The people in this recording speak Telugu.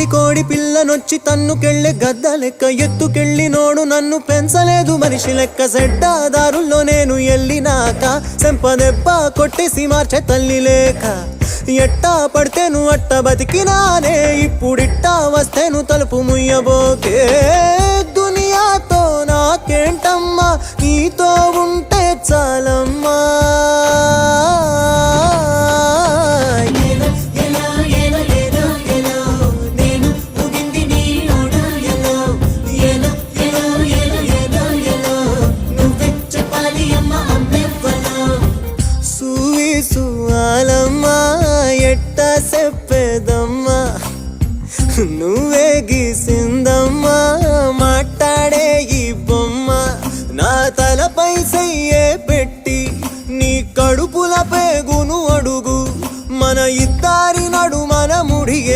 పిల్లి కోడి పిల్లనొచ్చి తన్నుకెళ్ళే గద్ద లెక్క ఎత్తుకెళ్ళి నోడు నన్ను పెంచలేదు మనిషి లెక్క సెడ్డాదారుల్లో నేను ఎల్లినాక సెంపదెబ్బ కొట్టేసి మార్చే తల్లి లేక ఎట్టా పడితేను అట్ట బతికినానే ఇప్పుడిట్టా వస్తేను తలుపు ముయ్యబోకే దునియాతో నాకేంటమ్మా నీతో ఉంటే చాలమ్మా ఎట్టా చెప్పేదమ్మా నువ్వే గీసిందమ్మా మాట్లాడే ఈ బొమ్మ నా తలపై సయ్యే పెట్టి నీ కడుపుల పేగును అడుగు మన ఇద్దరి నడు మన ముడిగే